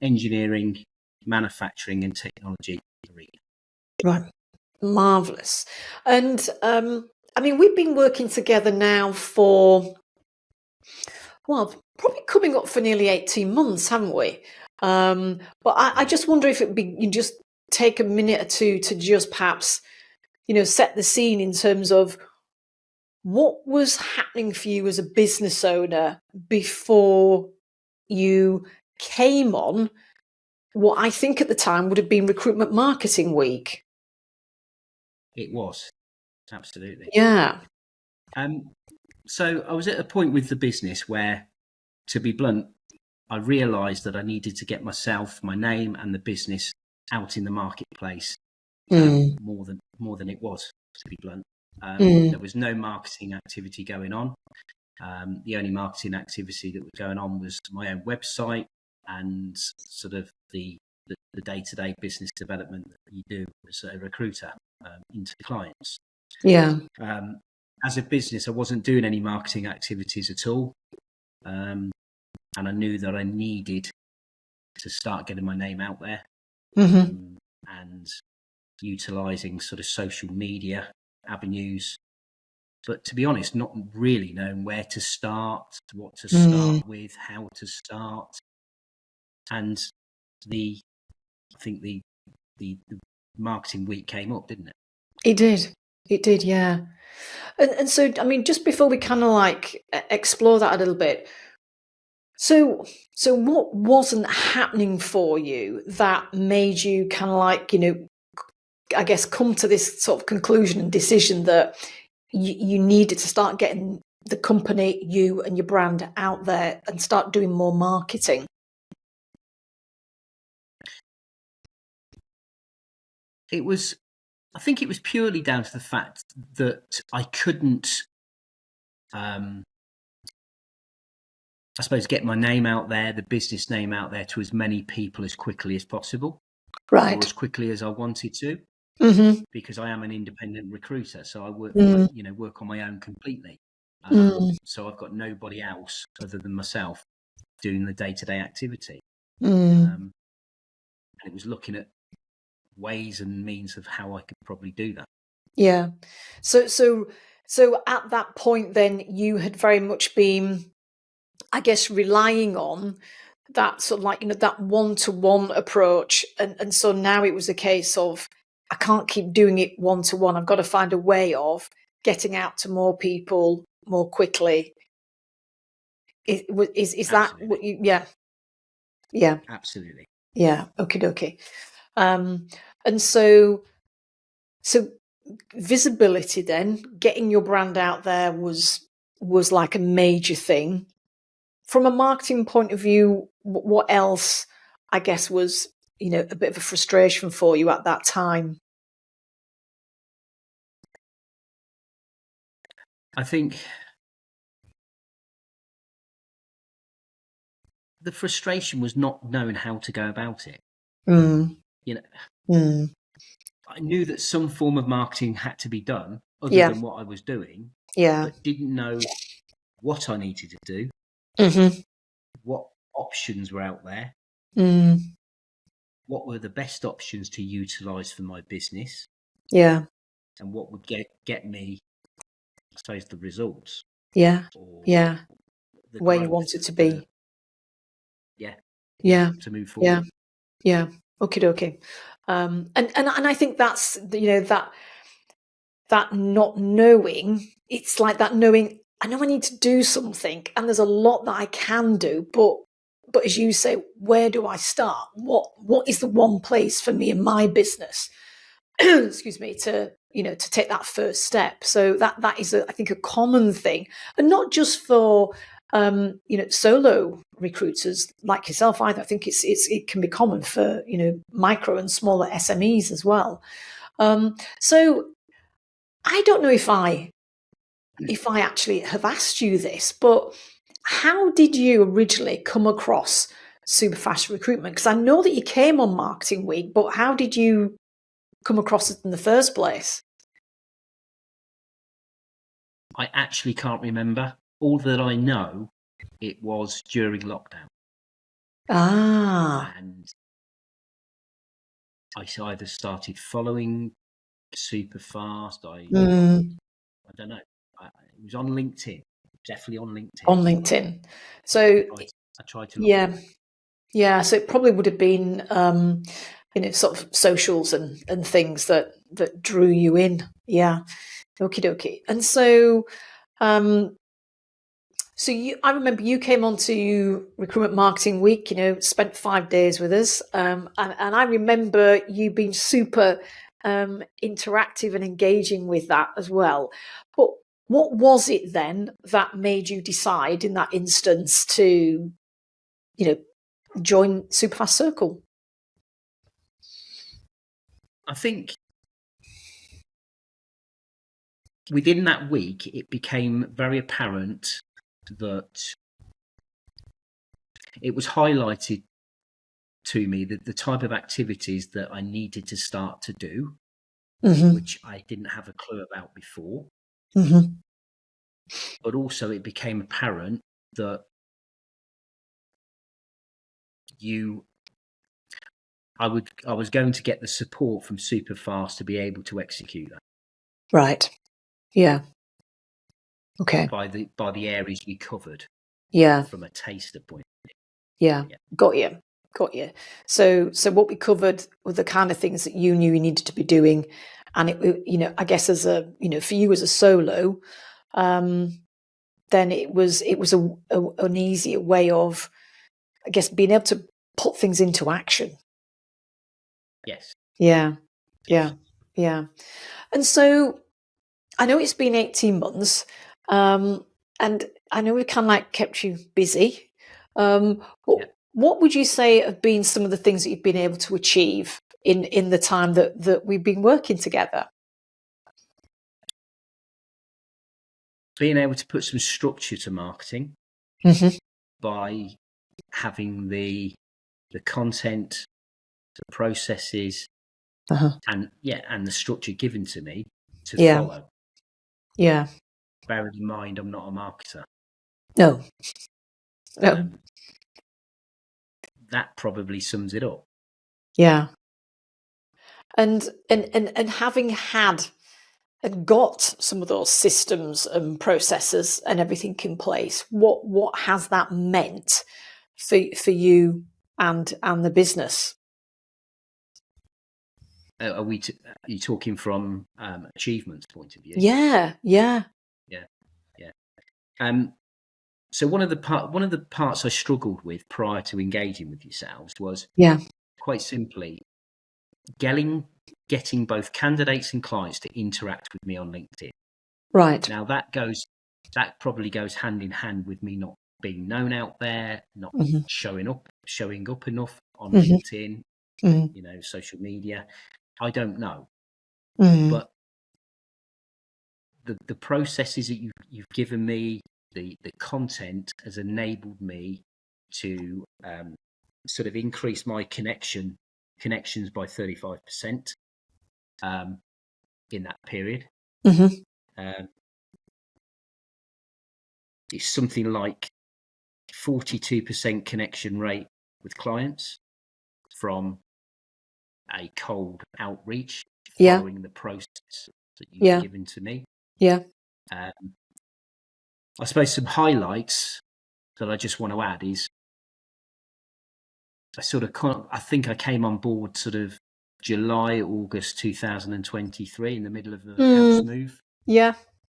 engineering, manufacturing and technology arena. Right. Marvellous. And I mean, we've been working together now for, well, probably coming up for nearly 18 months, haven't we? But I just wonder if it'd be, you just take a minute or two to just perhaps, set the scene in terms of what was happening for you as a business owner before you came on what I think at the time would have been Recruitment Marketing Week. It was, absolutely. Yeah. So I was at a point with the business where, to be blunt, I realised that I needed to get myself, my name and the business out in the marketplace more than it was, to be blunt. There was no marketing activity going on. The only marketing activity that was going on was my own website and sort of the day-to-day business development that you do as a recruiter into clients. Yeah. As a business, I wasn't doing any marketing activities at all. And I knew that I needed to start getting my name out there and utilising sort of social media avenues. But to be honest, not really knowing where to start, what to start with, how to start. And I think the marketing week came up, didn't it? It did, yeah. And so, I mean, just before we kind of like explore that a little bit, so what wasn't happening for you that made you kind of like, I guess come to this sort of conclusion and decision that you needed to start getting the company, you and your brand out there and start doing more marketing? I think it was purely down to the fact that I couldn't, I suppose, get my name out there, the business name out there to as many people as quickly as possible. Right. Or as quickly as I wanted to, because I am an independent recruiter. So I work, work on my own completely. So I've got nobody else other than myself doing the day-to-day activity. And it was looking at ways and means of how I could probably do that. Yeah. So at that point, then you had very much been, I guess, relying on that sort of like, that one-to-one approach. And so now it was a case of, I can't keep doing it one-to-one. I've got to find a way of getting out to more people more quickly. Is that what you, yeah. Absolutely. Yeah. Okay. And so visibility then, getting your brand out there was like a major thing. From a marketing point of view, what else, I guess, was, a bit of a frustration for you at that time? I think the frustration was not knowing how to go about it. I knew that some form of marketing had to be done other than what I was doing, but didn't know what I needed to do, what options were out there, what were the best options to utilise for my business, and what would get me, I suppose, the results. Where Growth, you wanted to be. To move forward. Okay. And I think that's, that not knowing, it's like that knowing, I know I need to do something and there's a lot that I can do, but as you say, where do I start? What is the one place for me in my business, excuse me, to take that first step? So that is, I think, a common thing, and not just for solo recruiters like yourself either. I think it can be common for micro and smaller SMEs as well. So I don't know if I actually have asked you this, but how did you originally come across super fast recruitment? Because I know that you came on Marketing Week, but how did you come across it in the first place? I actually can't remember. All that I know, it was during lockdown. And I either started following super fast. I don't know. It was on LinkedIn, definitely on LinkedIn. On LinkedIn. So I tried to look. Yeah. So it probably would have been, sort of socials and things that drew you in. Yeah. Okie dokie. And so, I remember you came onto Recruitment Marketing Week, spent 5 days with us. And I remember you being super interactive and engaging with that as well. But what was it then that made you decide in that instance to, join Superfast Circle? I think within that week, it became very apparent that it was highlighted to me that the type of activities that I needed to start to do, which I didn't have a clue about before. But also it became apparent that I was going to get the support from Superfast to be able to execute that. Right. Yeah. Okay. By the areas we covered. Yeah. From a taster point of view. Yeah. Got you. So what we covered were the kind of things that you knew you needed to be doing, and it, I guess as a, for you as a solo, then it was an easier way of, I guess, being able to put things into action. Yes. Yeah. And so I know it's been 18 months, and I know we kind of kept you busy. What would you say have been some of the things that you've been able to achieve in the time that we've been working together? Being able to put some structure to marketing by having the content, the processes, and the structure given to me to follow. Yeah. Bearing in mind, I'm not a marketer. No. That probably sums it up. Yeah. And having had and got some of those systems and processes and everything in place, what has that meant for you and the business? Are you talking from achievements point of view? Yeah. So one of the parts I struggled with prior to engaging with yourselves was quite simply getting both candidates and clients to interact with me on LinkedIn. Right. Now that probably goes hand in hand with me not being known out there, not showing up enough on LinkedIn, social media. I don't know, but the processes that you've given me, the content has enabled me to sort of increase my connections by 35% in that period. It's something like 42% connection rate with clients from a cold outreach following the process that you've given to me. I suppose some highlights that I just want to add is I think I came on board sort of July, August 2023 in the middle of the house move. Yeah.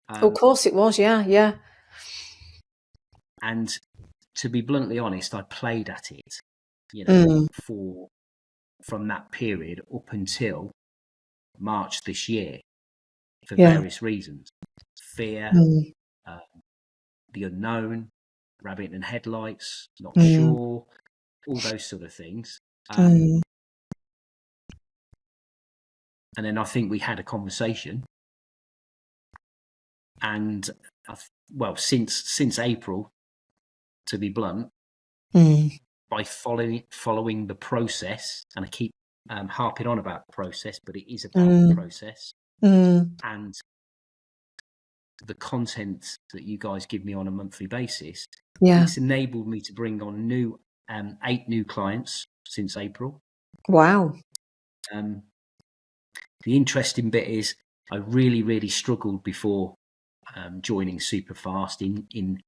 Of course it was. Yeah. And to be bluntly honest, I played at it, from that period up until March this year for various reasons. Fear, the unknown, rabbit in headlights, not sure, all those sort of things. And then I think we had a conversation, and since April, to be blunt, by following the process, and I keep harping on about the process, but it is about the process and the content that you guys give me on a monthly basis. It's enabled me to bring on 8 new clients since April. Wow. The interesting bit is I really, really struggled before joining Superfast in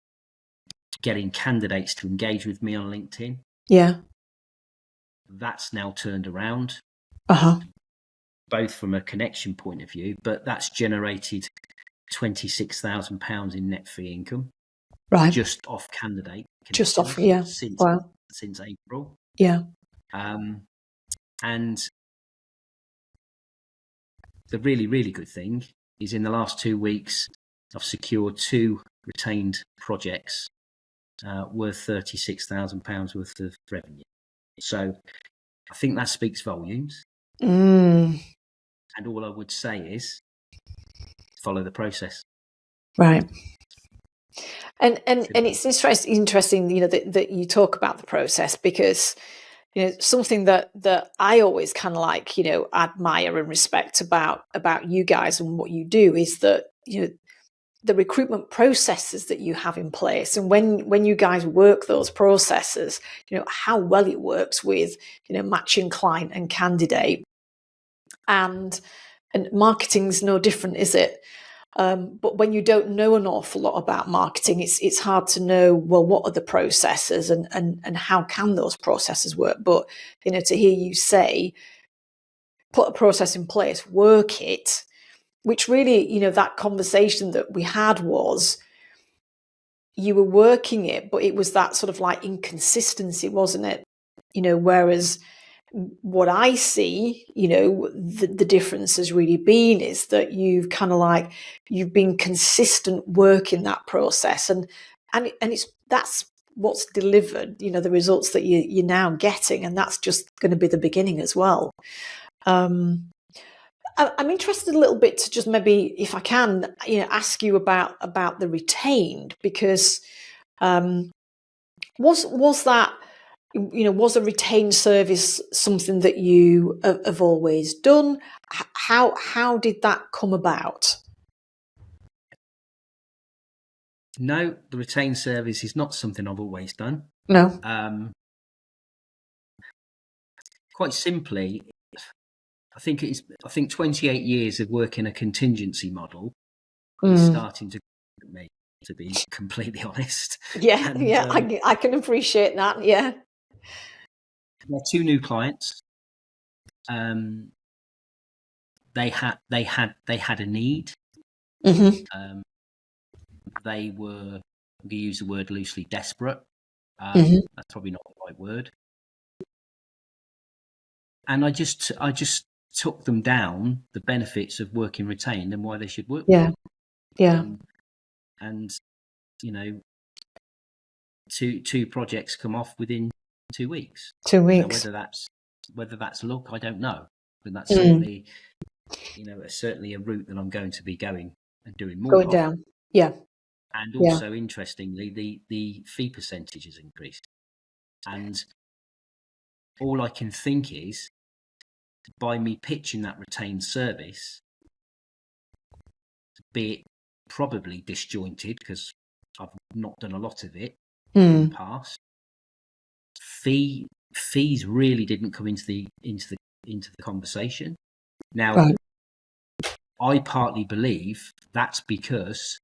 getting candidates to engage with me on LinkedIn. Yeah. That's now turned around, both from a connection point of view, but that's generated £26,000 in net fee income, right, just off candidate just connections off, yeah, since April. Yeah. And the really, really good thing is in the last 2 weeks, I've secured 2 retained projects worth £36,000 worth of revenue. So I think that speaks volumes. And all I would say is follow the process. Right. And it's interesting, you know, that you talk about the process, because, you know, something that I always kind of like, you know, admire and respect about you guys and what you do is that, you know, the recruitment processes that you have in place, and when you guys work those processes, you know, how well it works with, you know, matching client and candidate, and marketing's no different, is it? But when you don't know an awful lot about marketing, it's hard to know, well, what are the processes and how can those processes work? But, you know, to hear you say, put a process in place, work it, which really, you know, that conversation that we had was, you were working it, but it was that sort of like inconsistency, wasn't it? You know, whereas what I see, you know, the difference has really been is that you've kind of like, you've been consistent working that process, and that's what's delivered, you know, the results that you're now getting, and that's just going to be the beginning as well. I'm interested a little bit to just maybe, if I can, you know, ask you about the retained, because was that, you know, was a retained service something that you have always done? How did that come about? No, the retained service is not something I've always done. No. Quite simply, I think 28 years of working a contingency model is starting to me, to be completely honest. Yeah, and, yeah, I can appreciate that. Yeah. There are 2 new clients. They had a need. They were, I'm going to use the word loosely, desperate. That's probably not the right word. And I just took them down the benefits of working retained and why they should work. Yeah. Yeah. And you know, two projects come off within 2 weeks. 2 weeks. You know, whether that's luck, I don't know, but that's certainly, you know, certainly a route that I'm going to be going and doing more Going of. down. Yeah. And also, interestingly, the fee percentage has increased. And all I can think is, by me pitching that retained service, be it probably disjointed because I've not done a lot of it in the past, fees really didn't come into the conversation. Now, I partly believe that's because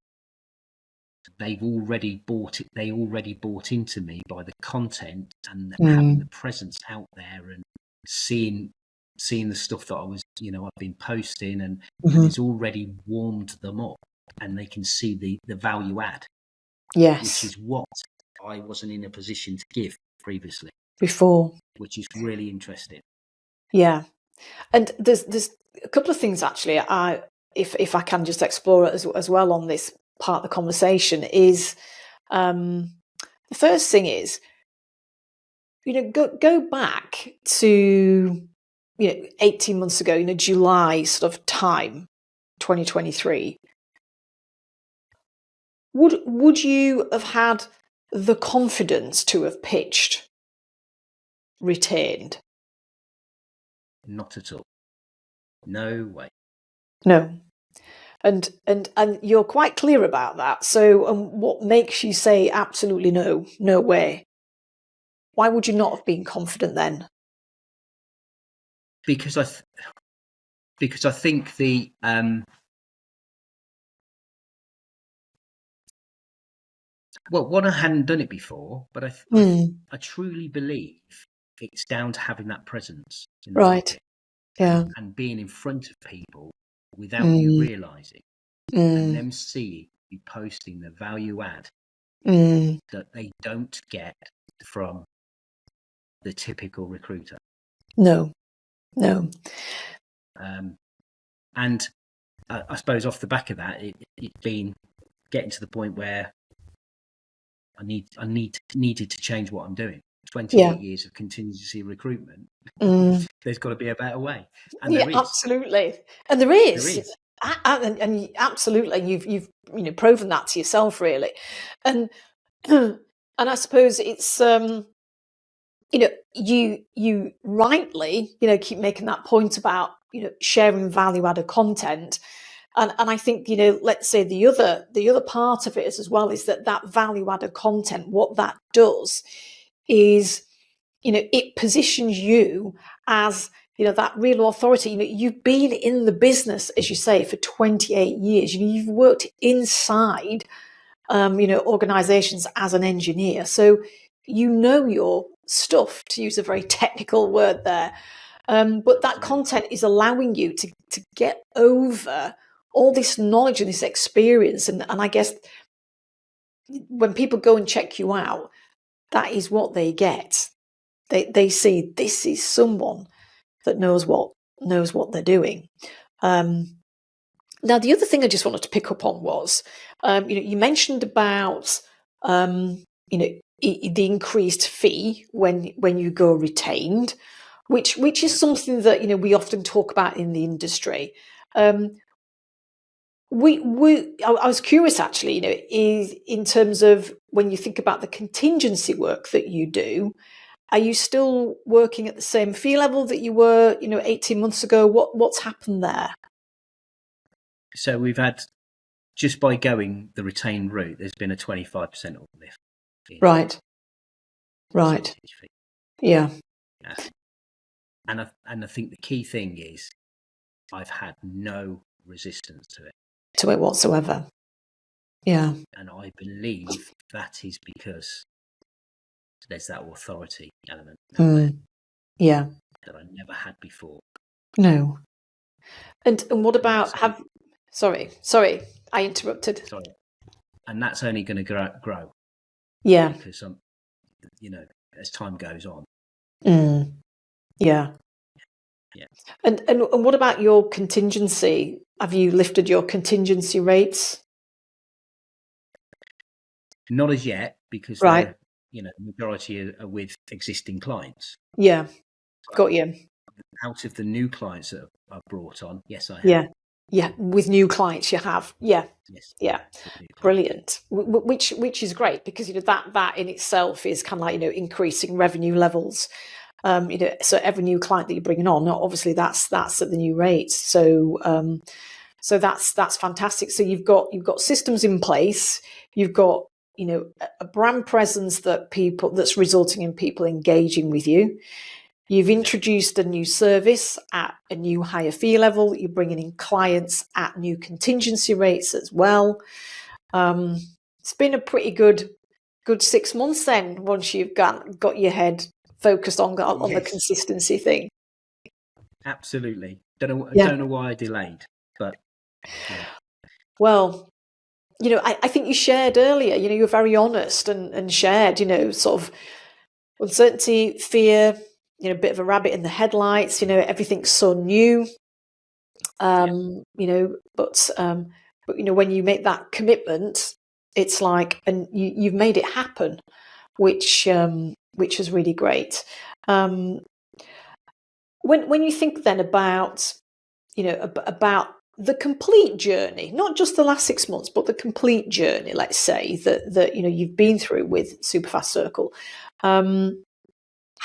they've already bought it. They already bought into me by the content and having the presence out there and seeing the stuff that I was, you know, I've been posting, and it's already warmed them up, and they can see the value add. Yes. Which is what I wasn't in a position to give previously. Before. Which is really interesting. Yeah. And there's a couple of things actually, if I can just explore it as well on this part of the conversation, is the first thing is, you know, go back to, you know, 18 months ago, you know, July sort of time, 2023. Would you have had the confidence to have pitched retained? Not at all. No way. No. And you're quite clear about that. So, what makes you say absolutely no way? Why would you not have been confident then? because I think the well, one, I hadn't done it before, but I truly believe it's down to having that presence in the Right. market, Yeah. and being in front of people without you realizing, and them seeing you posting the value add that they don't get from the typical recruiter. No. And I suppose off the back of that, it's been getting to the point where I needed to change what I'm doing. 28 years of contingency recruitment. There's got to be a better way, and there is. Absolutely, and there is. And absolutely, you've proven that to yourself, really, and I suppose it's you rightly keep making that point about sharing value added content. And I think, let's say the other part of it is as well is that value added content, what that does is, it positions you as, that real authority. You've been in the business, as you say, for 28 years. You've worked inside, organizations as an engineer. So, your stuff, to use a very technical word there. But that content is allowing you to get over all this knowledge and this experience. And I guess when people go and check you out, that is what they get. They see this is someone that knows what they're doing. Now, the other thing I just wanted to pick up on was, you mentioned about, the increased fee when you go retained, which is something that we often talk about in the industry. I was curious actually, is in terms of when you think about the contingency work that you do, are you still working at the same fee level that you were, 18 months ago? What's happened there? So we've had, just by going the retained route, there's been a 25% uplift. Right. Yeah. And I think the key thing is I've had no resistance to it whatsoever. Yeah. And I believe that is because there's that authority element yeah, that I never had before. No. And what about sorry, I interrupted. Sorry. And that's only going to grow. Yeah. Because as time goes on. Yeah. Yeah. And what about your contingency? Have you lifted your contingency rates? Not as yet, because right. The majority are with existing clients. Yeah. Got you. Out of the new clients that are brought on, yes, I have. Yeah, with new clients you have. Yeah. Yes. Yeah. Brilliant. Which is great, because that in itself is kind of like increasing revenue levels. So every new client that you're bringing on, obviously that's at the new rates. So that's fantastic. So you've got systems in place. You've got a brand presence that's resulting in people engaging with you. You've introduced a new service at a new higher fee level. You're bringing in clients at new contingency rates as well. It's been a pretty good 6 months then, once you've got your head focused on the consistency thing. Absolutely. Don't know why I delayed, but well, I think you shared earlier, you were very honest and shared, sort of uncertainty, fear, a bit of a rabbit in the headlights, everything's so new. But when you make that commitment, it's like, and you've made it happen, which is really great. When you think then about about the complete journey, not just the last 6 months, but the complete journey, let's say that you've been through with Superfast Circle,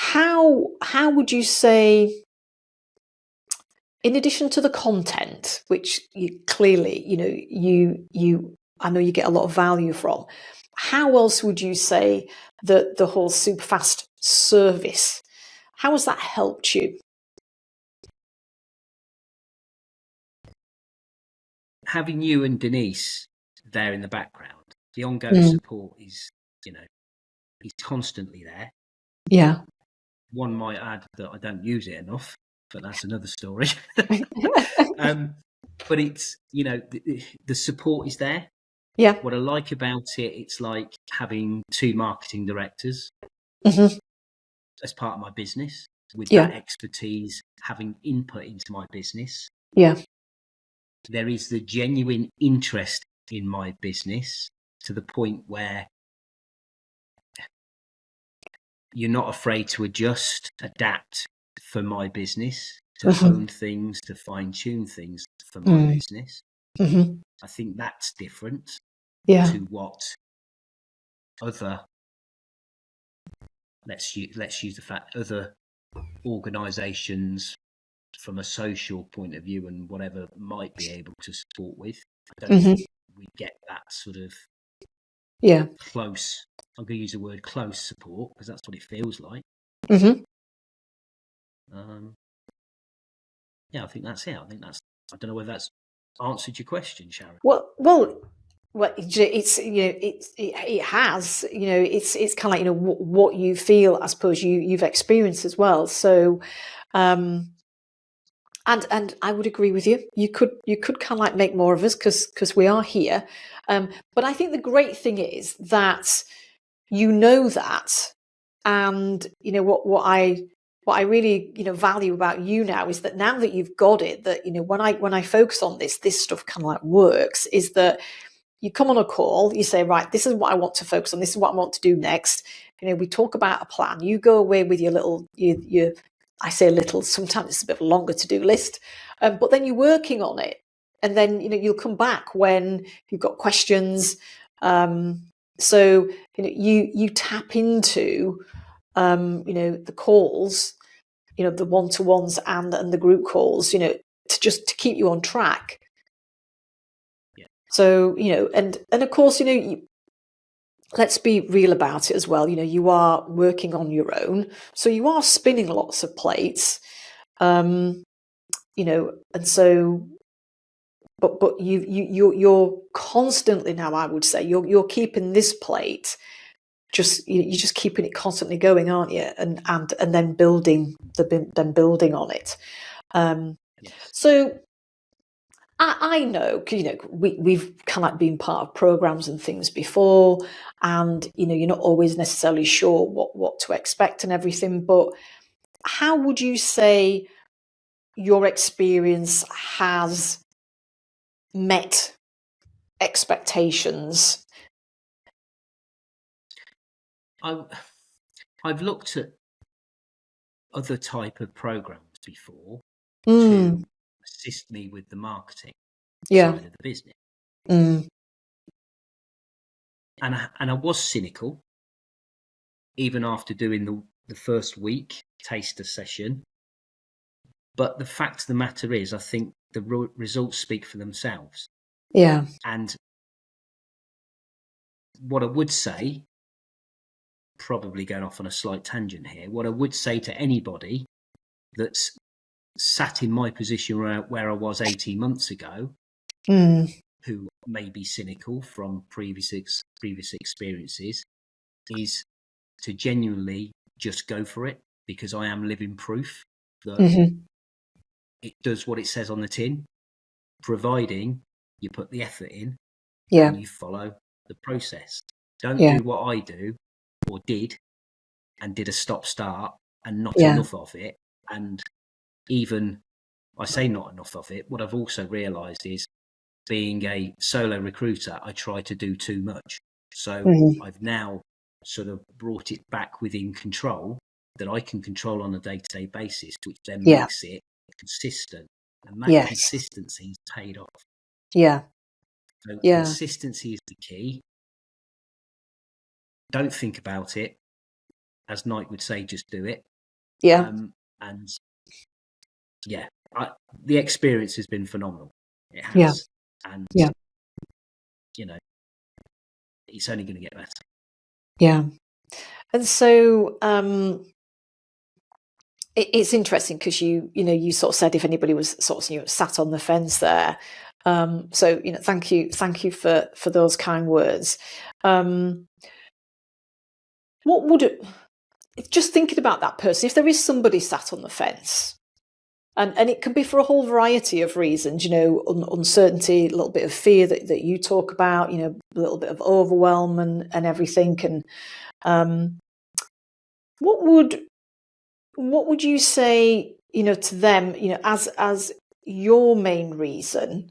how would you say, in addition to the content, which you clearly I know you get a lot of value from, how else would you say that the whole Superfast service, how has that helped you? having you and Denise there in the background, the ongoing support is, is constantly there. Yeah. One might add that I don't use it enough, but that's another story. But it's, the support is there. Yeah. What I like about it, it's like having 2 marketing directors as part of my business, with that expertise, having input into my business. Yeah. There is the genuine interest in my business to the point where you're not afraid to adjust, adapt for my business, to hone things, to fine tune things for my business. I think that's different to what other, let's use the fact, other organisations from a social point of view and whatever might be able to support with. I don't think we get that sort of close, I'm going to use the word close support, because that's what it feels like. I think that's it. I don't know whether that's answered your question, Sharon. Well, it's it has, it's kind of like, what you feel, I suppose you've experienced as well. So, and I would agree with you. You could kind of like make more of us, because we are here. But I think the great thing is that that, and what I really value about you now is that now that you've got it, that when I focus on this stuff kind of like works, is that you come on a call, you say, right, this is what I want to focus on, this is what I want to do next. We talk about a plan. You go away with your little, I say little, sometimes it's a bit of a longer to-do list, but then you're working on it. And then, you'll come back when you've got questions. So, you tap into, the calls, the one-to-ones and the group calls, to keep you on track. Yeah. So, and of course, let's be real about it as well. You are working on your own, so you are spinning lots of plates, and so, but you're constantly now, I would say, you're keeping this plate, you're just keeping it constantly going, aren't you? And then building on it. Yes. So I know, we've kind of like been part of programs and things before, and you're not always necessarily sure what to expect and everything. But how would you say your experience has met expectations? I've looked at other type of programs before to assist me with the marketing side of the business. And I was cynical, even after doing the first week taster session. But the fact of the matter is, I think the results speak for themselves. Yeah. And what I would say, probably going off on a slight tangent here, what I would say to anybody that's sat in my position where I was 18 months ago, who may be cynical from previous experiences, is to genuinely just go for it, because I am living proof that it does what it says on the tin, providing you put the effort in and you follow the process. Don't do what I do or did, and did a stop-start and not enough of it. And even, I say not enough of it, what I've also realised is, being a solo recruiter, I try to do too much. So I've now sort of brought it back within control, that I can control on a day-to-day basis, which then makes it consistent. And that consistency is paid off. Yeah. So consistency is the key. Don't think about it. As Nike would say, just do it. Yeah. The experience has been phenomenal. It has. And, it's only going to get better. Yeah. And so it's interesting, because you sort of said, if anybody was sort of sat on the fence there, So, thank you for those kind words. What would it, just thinking about that person, if there is somebody sat on the fence, and it can be for a whole variety of reasons, uncertainty, a little bit of fear that you talk about, a little bit of overwhelm and everything. And what would you say, to them, as your main reason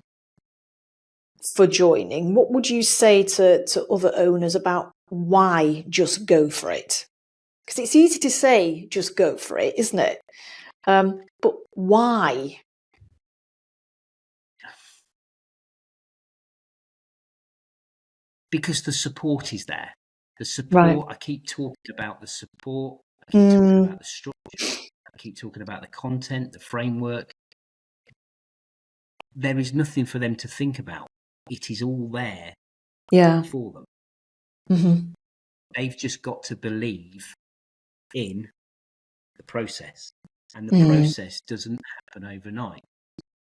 for joining? What would you say to other owners about why just go for it? Because it's easy to say just go for it, isn't it? But why? Because the support is there. The support, Right. I keep talking about the support, I keep talking about the structure, I keep talking about the content, the framework. There is nothing for them to think about. It is all there for them. Mm-hmm. They've just got to believe in the process. And the process doesn't happen overnight.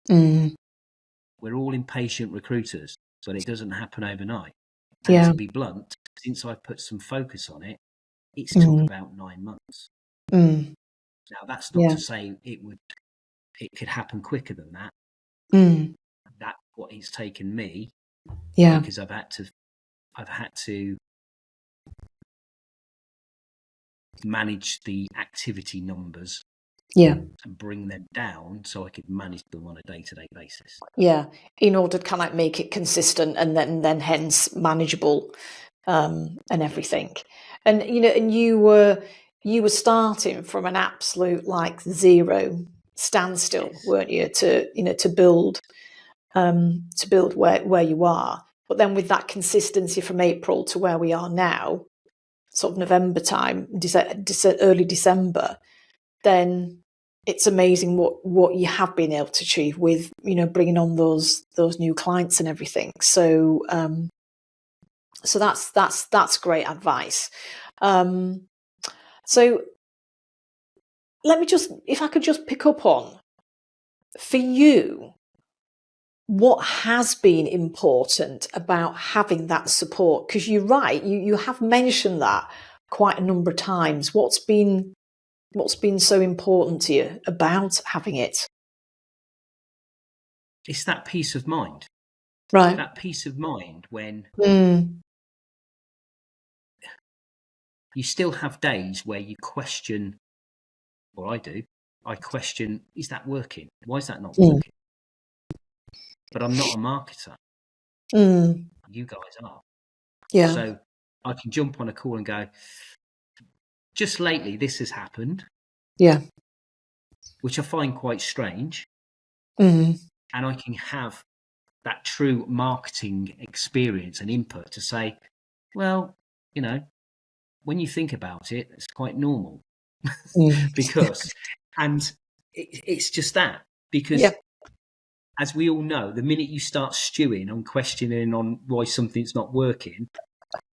We're all impatient recruiters, but it doesn't happen overnight. And to be blunt, since I've put some focus on it, it's took about 9 months. Now, that's not to say it could happen quicker than that. That's what it's taken me, because I've had to manage the activity numbers and bring them down so I could manage them on a day-to-day basis. In order to kind of make it consistent and then hence manageable, and everything. And and you were starting from an absolute zero standstill, weren't you? To build where you are. But then with that consistency from April to where we are now, sort of November time, early December, then it's amazing what you have been able to achieve with bringing on those new clients and everything. So so that's great advice. So let me if I could just pick up on, for you, what has been important about having that support? Because you're right, you have mentioned that quite a number of times. What's been so important to you about having it? It's that peace of mind. Right. That peace of mind when you still have days where you question, or I do, I question, is that working? Why is that not working? But I'm not a marketer. You guys are. Yeah. So I can jump on a call and go, just lately this has happened. Yeah. Which I find quite strange. And I can have that true marketing experience and input to say, well, when you think about it, it's quite normal. Because, and it's just that, because as we all know, the minute you start stewing on questioning on why something's not working,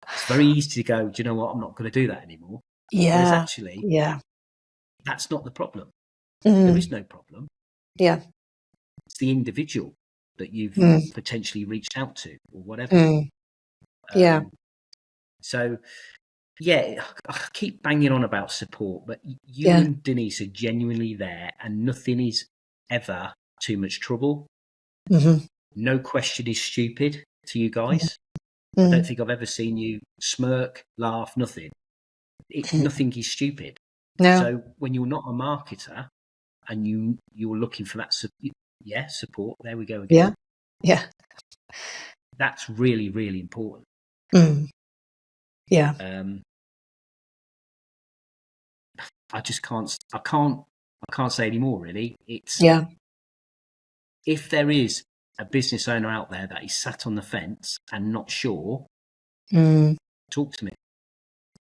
it's very easy to go, do you know what, I'm not going to do that anymore. Whereas actually, that's not the problem. There is no problem. It's the individual that you've potentially reached out to or whatever. So, I keep banging on about support, but you and Denise are genuinely there, and nothing is ever too much trouble. No question is stupid to you guys. I don't think I've ever seen you smirk, laugh, nothing. Nothing is stupid. No. So when you're not a marketer and you're looking for that support, there we go again. Yeah. That's really, really important. Yeah. I can't say any more, really. It's if there is a business owner out there that is sat on the fence and not sure, talk to me.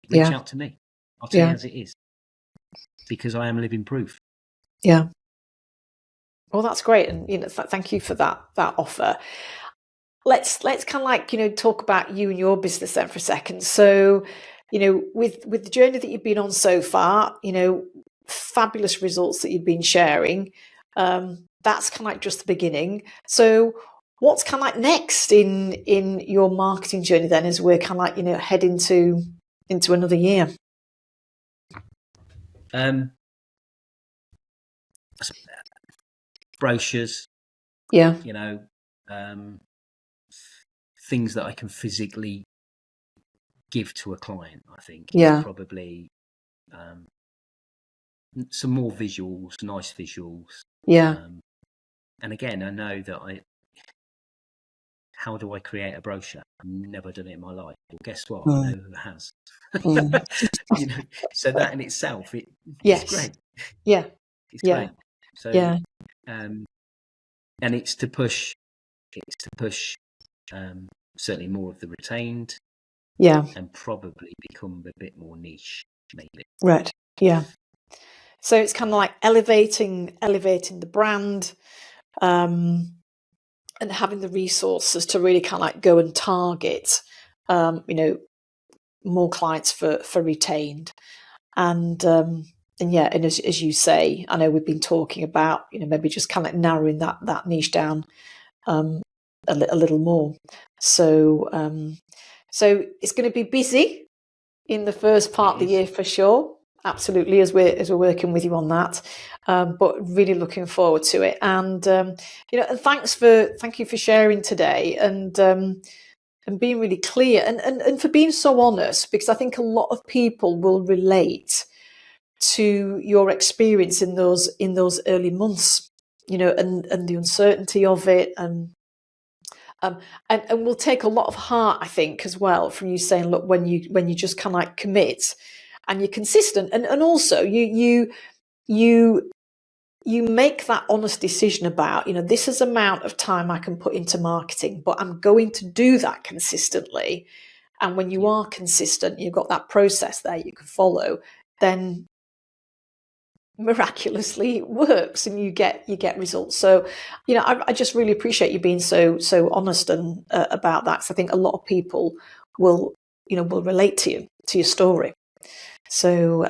Reach out to me. I'll tell you as it is, because I am living proof. Yeah. Well, that's great, and thank you for that offer. Let's kind of talk about you and your business then for a second. So, with the journey that you've been on so far, fabulous results that you've been sharing. That's kind of like just the beginning. So, what's kind of like next in your marketing journey then, as we're kind of like, you know, head into another year? Brochures, Yeah. you know, things that I can physically give to a client, I think, Yeah. is probably some more visuals, nice visuals. Yeah. And again, I know that how do I create a brochure? I've never done it in my life. Well, guess what? I know who has. You know, so that in itself, it's Yes. great. Yeah. It's Yeah. great. So, Yeah. and it's to push certainly more of the retained, Yeah. and probably become a bit more niche, maybe. Right. Yeah. So it's kind of like elevating the brand, and having the resources to really kind of like go and target, you know, more clients for retained. And yeah, and as you say, I know we've been talking about, you know, maybe just kind of narrowing that niche down a little more. So so it's going to be busy in the first part of the year for sure. Absolutely, as we're working with you on that, but really looking forward to it. And you know, and thank you for sharing today, and being really clear, and for being so honest, because I think a lot of people will relate to your experience in those early months, you know, and the uncertainty of it, and we'll take a lot of heart, I think, as well, from you saying, look, when you just kind of like commit and you're consistent, and also you make that honest decision about, you know, this is amount of time I can put into marketing, but I'm going to do that consistently. And when you are consistent, you've got that process there you can follow, then miraculously it works and you get results. So, you know, I just really appreciate you being so honest and about that, because I think a lot of people will relate to your story. So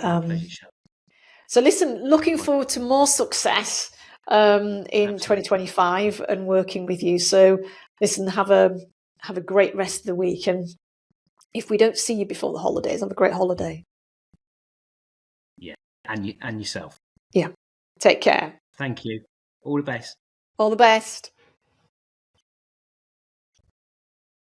so listen, looking forward to more success in 2025 and working with you. So listen, have a great rest of the week, and if we don't see you before the holidays, have a great holiday. Yeah, and yourself. Yeah. Take care. Thank you. All the best. All the best.